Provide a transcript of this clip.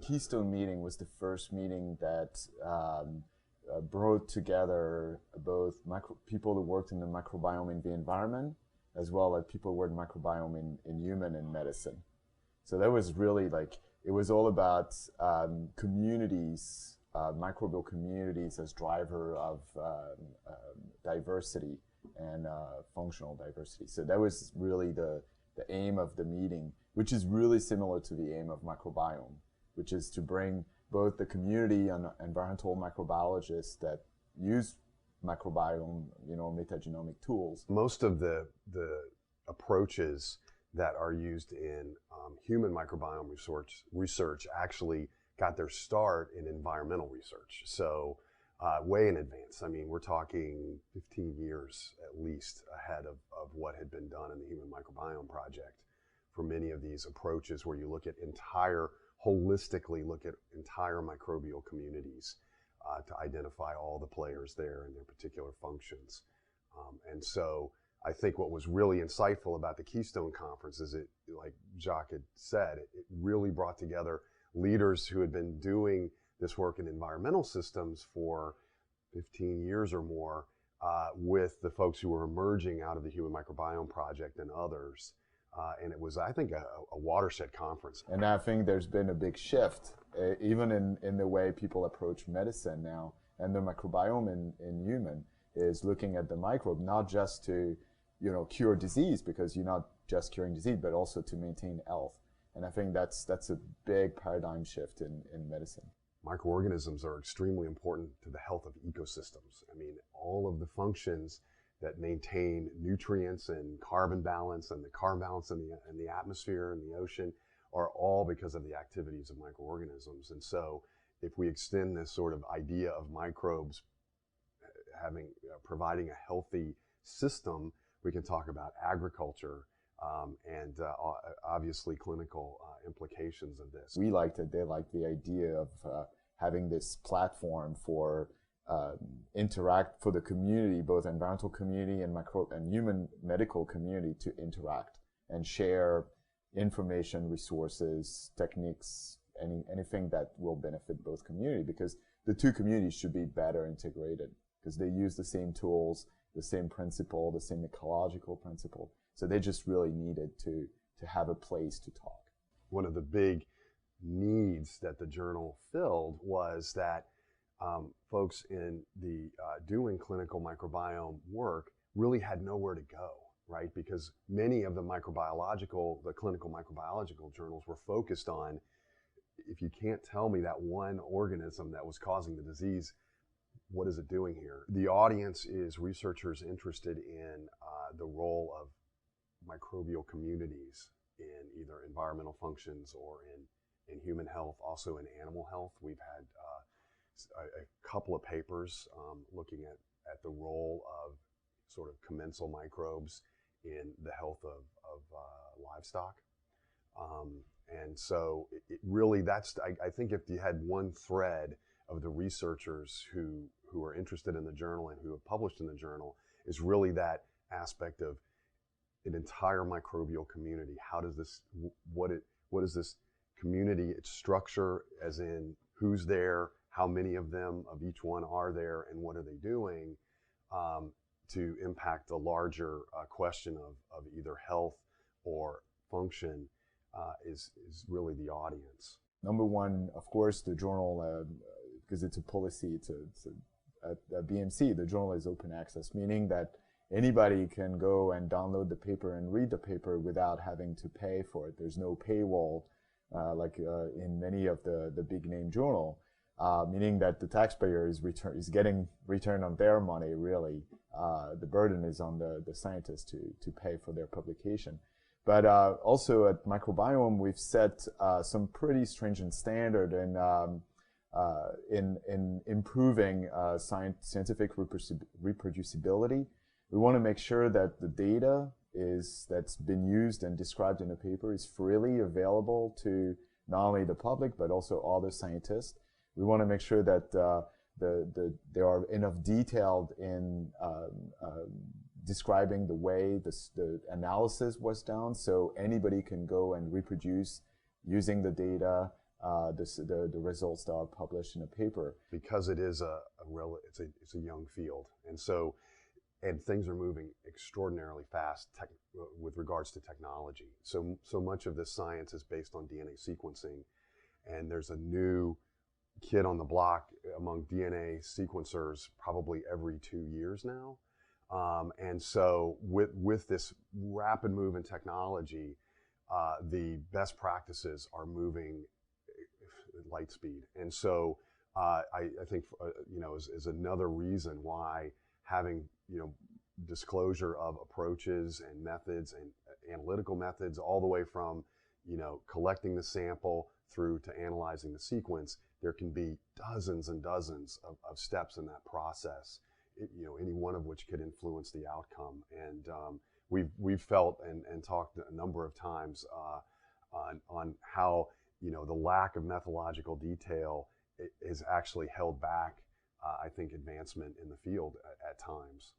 Keystone meeting was the first meeting that brought together both people who worked in the microbiome in the environment, as well as people who worked in microbiome in human and medicine. So that was really like, it was all about communities, microbial communities as driver of diversity and functional diversity. So that was really the aim of the meeting, which is really similar to the aim of microbiome, which is to bring both the community and environmental microbiologists that use microbiome, metagenomic tools. Most of the approaches that are used in human microbiome research actually got their start in environmental research. So way in advance. I mean, we're talking 15 years at least ahead of what had been done in the Human Microbiome Project for many of these approaches where you look at holistically look at entire microbial communities to identify all the players there and their particular functions. And so I think what was really insightful about the Keystone Conference is like Jacques had said, it really brought together leaders who had been doing this work in environmental systems for 15 years or more with the folks who were emerging out of the Human Microbiome Project and others. And it was, I think, a watershed conference. And I think there's been a big shift, even in the way people approach medicine now. And the microbiome in human is looking at the microbe, not just to, cure disease, because you're not just curing disease, but also to maintain health. And I think that's a big paradigm shift in medicine. Microorganisms are extremely important to the health of ecosystems. I mean, all of the functions that maintain nutrients and carbon balance and the carbon balance in the atmosphere and the ocean are all because of the activities of microorganisms. And so if we extend this sort of idea of microbes providing a healthy system, we can talk about agriculture and obviously clinical implications of this. We liked it. They liked the idea of having this platform for interact for the community, both environmental community and human medical community, to interact and share information, resources, techniques, anything that will benefit both community, because the two communities should be better integrated because they use the same tools, the same principle, the same ecological principle. So they just really needed to have a place to talk. One of the big needs that the journal filled was that folks in the doing clinical microbiome work really had nowhere to go, right? Because many of the clinical microbiological journals were focused on, if you can't tell me that one organism that was causing the disease, what is it doing here? The audience is researchers interested in the role of microbial communities in either environmental functions or in human health, also in animal health. We've had a couple of papers looking at the role of sort of commensal microbes in the health of livestock. And so it really, I think if you had one thread of the researchers who are interested in the journal and who have published in the journal, is really that aspect of an entire microbial community. What is this community, its structure, as in who's there, how many of them, of each one are there, and what are they doing to impact the larger question of either health or function is really the audience. Number one, of course, the journal, because it's a policy, at BMC, the journal is open access, meaning that anybody can go and download the paper and read the paper without having to pay for it. There's no paywall like in many of the big name journal, meaning that the taxpayer is getting return on their money, really. The burden is on the scientists to pay for their publication. But also at Microbiome, we've set some pretty stringent standard in improving scientific reproducibility. We want to make sure that the data that's been used and described in the paper is freely available to not only the public but also other scientists. We want to make sure that there are enough detailed in describing the way the analysis was done, so anybody can go and reproduce using the data the results that are published in a paper. Because it is it's a young field, and things are moving extraordinarily fast with regards to technology. So much of this science is based on DNA sequencing, and there's a new kid on the block among DNA sequencers probably every 2 years now. And so with this rapid move in technology, the best practices are moving at light speed. And so I think is another reason why having disclosure of approaches and methods and analytical methods all the way from collecting the sample through to analyzing the sequence. There can be dozens and dozens of steps in that process, any one of which could influence the outcome. And we've felt and talked a number of times on how the lack of methodological detail is actually held back, I think, advancement in the field at times.